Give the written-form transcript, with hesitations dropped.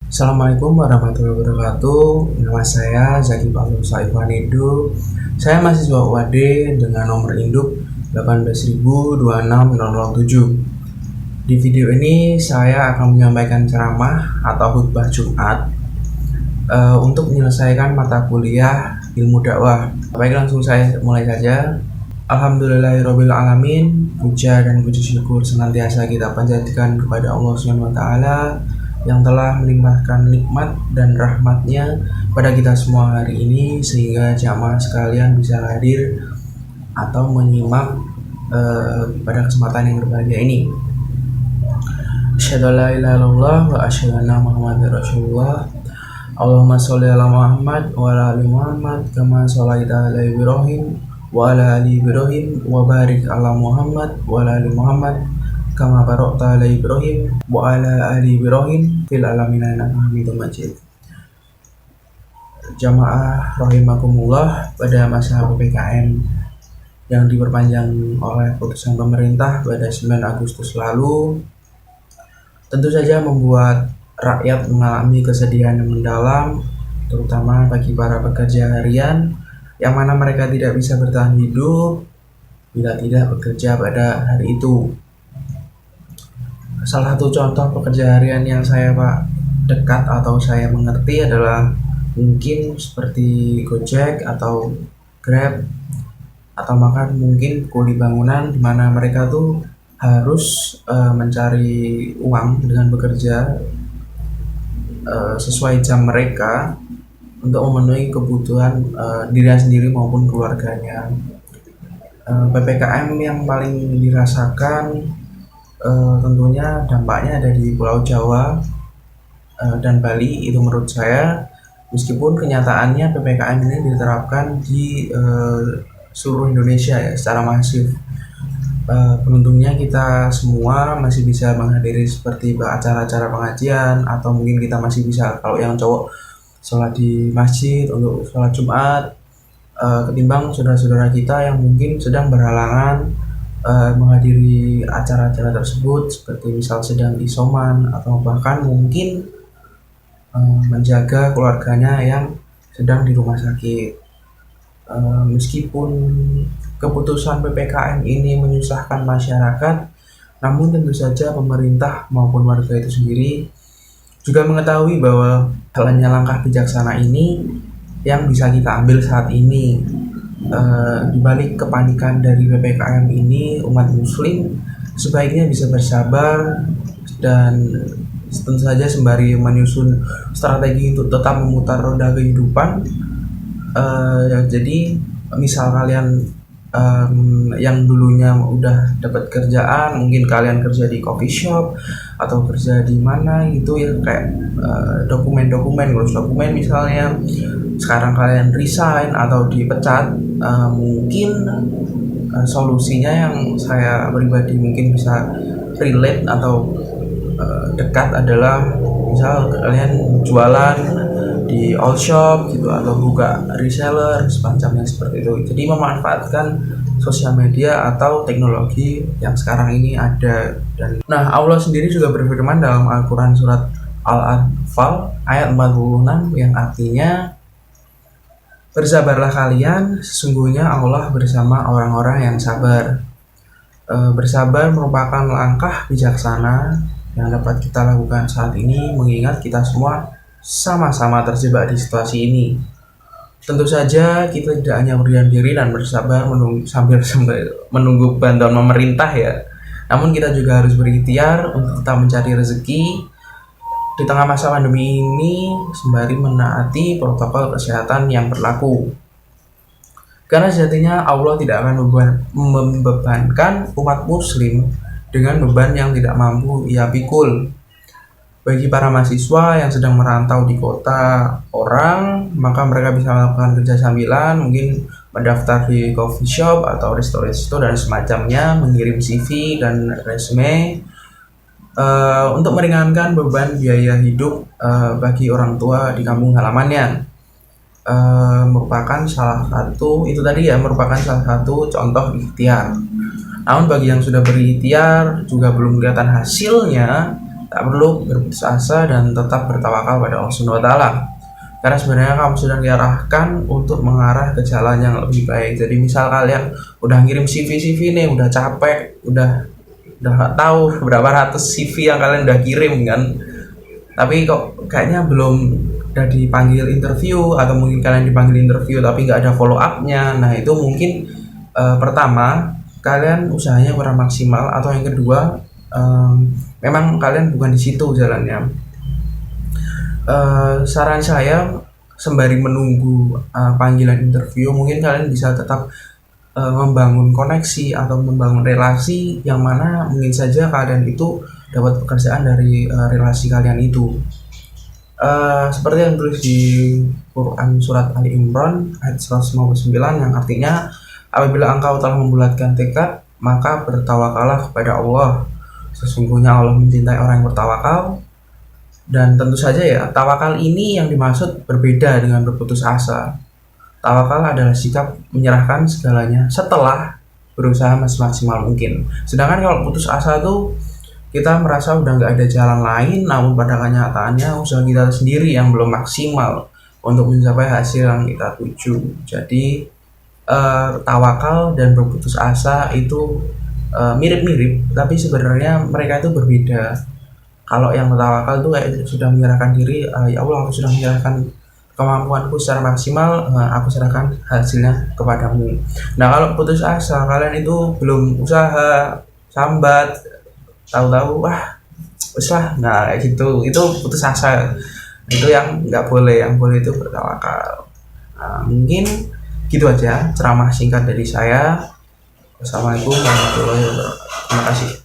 Assalamualaikum warahmatullahi wabarakatuh. Nama saya Zaki Paulus Saifanidu. Saya mahasiswa UAD dengan nomor induk 18.26007. Di video ini saya akan menyampaikan ceramah atau khutbah Jumat untuk menyelesaikan mata kuliah ilmu dakwah. Baik, langsung saya mulai saja. Alhamdulillahirabbil alamin. Puja dan puji syukur senantiasa kita panjatkan kepada Allah Subhanahu wa taala yang telah melimpahkan nikmat dan rahmatnya pada kita semua hari ini, sehingga jamaah sekalian bisa hadir atau menyimak pada kesempatan yang berbahagia ini. Asyhadu an la ilaha illallah wa asyhadu anna Muhammadar Rasulullah. Allahumma sholli ala Muhammad wa ala ali Muhammad kama shallaita ala Ibrahim wa ala ali Ibrahim wa barik ala Muhammad wa ala ali Muhammad kama barakta ala Ibrahim wa ala ali Ibrahim fil alamin innaka Hamidum Majid. Jamaah rahimakumullah, pada masa PPKM yang diperpanjang oleh keputusan pemerintah pada 9 Agustus lalu tentu saja membuat rakyat mengalami kesedihan yang mendalam, terutama bagi para pekerja harian yang mana mereka tidak bisa bertahan hidup bila tidak bekerja pada hari itu. Salah satu contoh pekerja harian yang saya dekat atau saya mengerti adalah mungkin seperti Gojek atau Grab, atau bahkan mungkin kuli bangunan, di mana mereka tuh harus mencari uang dengan bekerja sesuai jam mereka untuk memenuhi kebutuhan dirinya sendiri maupun keluarganya. PPKM yang paling dirasakan tentunya dampaknya ada di Pulau Jawa dan Bali. Itu menurut saya, meskipun kenyataannya PPKM ini diterapkan di seluruh Indonesia ya secara masif. Beruntungnya kita semua masih bisa menghadiri seperti acara-acara pengajian, atau mungkin kita masih bisa, kalau yang cowok, sholat di masjid untuk sholat Jumat, ketimbang saudara-saudara kita yang mungkin sedang berhalangan menghadiri acara-acara tersebut, seperti misal sedang isoman atau bahkan mungkin menjaga keluarganya yang sedang di rumah sakit. Meskipun keputusan PPKM ini menyusahkan masyarakat, namun tentu saja pemerintah maupun warga itu sendiri juga mengetahui bahwa jalannya langkah bijaksana ini yang bisa kita ambil saat ini. Di balik kepanikan dari PPKM ini, umat muslim sebaiknya bisa bersabar dan tentu saja sembari menyusun strategi untuk tetap memutar roda kehidupan. Jadi misal kalian yang dulunya udah dapat kerjaan, mungkin kalian kerja di coffee shop atau kerja di mana gitu ya, kayak ngurus dokumen misalnya, sekarang kalian resign atau dipecat, mungkin solusinya yang saya pribadi mungkin bisa relate atau dekat adalah misal kalian jualan di all shop gitu, atau buka reseller semacamnya seperti itu. Jadi memanfaatkan sosial media atau teknologi yang sekarang ini ada. Dan Allah sendiri juga berfirman dalam Al-Quran surat Al-Anfal ayat 46 yang artinya, bersabarlah kalian, sesungguhnya Allah bersama orang-orang yang sabar. Bersabar merupakan langkah bijaksana yang dapat kita lakukan saat ini, mengingat kita semua sama-sama terjebak di situasi ini. Tentu saja kita tidak hanya berdiam diri dan bersabar sambil menunggu bantuan pemerintah ya, namun kita juga harus berikhtiar untuk tetap mencari rezeki di tengah masa pandemi ini, sembari menaati protokol kesehatan yang berlaku. Karena sejatinya Allah tidak akan membebankan umat muslim dengan beban yang tidak mampu ia pikul. Bagi para mahasiswa yang sedang merantau di kota orang, maka mereka bisa melakukan kerja sambilan, mungkin mendaftar di coffee shop atau resto dan semacamnya, mengirim CV dan resume untuk meringankan beban biaya hidup bagi orang tua di kampung halamannya. Merupakan salah satu contoh ikhtiar. Namun bagi yang sudah berikhtiar juga belum kelihatan hasilnya, tak perlu berputus asa dan tetap bertawakal pada Allah Subhanahu wa taala. Karena sebenarnya kamu sudah diarahkan untuk mengarah ke jalan yang lebih baik. Jadi misal kalian udah ngirim CV nih, udah capek, udah gak tahu berapa ratus CV yang kalian udah kirim kan, tapi kok kayaknya belum udah dipanggil interview, atau mungkin kalian dipanggil interview tapi nggak ada follow up-nya. Nah itu mungkin pertama kalian usahanya kurang maksimal, atau yang kedua memang kalian bukan di situ jalannya. Saran saya, sembari menunggu panggilan interview, mungkin kalian bisa tetap membangun koneksi atau membangun relasi yang mana mungkin saja kalian itu dapat pekerjaan dari relasi kalian itu. Seperti yang tulis di Quran surat Ali Imran ayat 159 yang artinya, apabila engkau telah membulatkan tekad, maka bertawakallah kepada Allah. Sesungguhnya Allah mencintai orang yang bertawakal. Dan tentu saja ya, tawakal ini yang dimaksud berbeda dengan berputus asa. Tawakal adalah sikap menyerahkan segalanya setelah berusaha semaksimal mungkin. Sedangkan kalau putus asa tuh kita merasa udah nggak ada jalan lain, namun pada kenyataannya usaha kita sendiri yang belum maksimal untuk mencapai hasil yang kita tuju. Jadi tawakal dan berputus asa itu mirip-mirip, tapi sebenarnya mereka itu berbeda. Kalau yang tawakal tuh kayak sudah menyerahkan diri, ya Allah aku sudah menyerahkan kemampuanku secara maksimal, aku serahkan hasilnya kepadamu. Nah kalau putus asa, kalian itu belum usaha, sambat, tahu-tahu wah usah, nah kayak gitu, itu putus asa. Itu yang nggak boleh, yang boleh itu bertawakal. Mungkin gitu aja ceramah singkat dari saya. Wassalamualaikum warahmatullahi wabarakatuh. Terima kasih.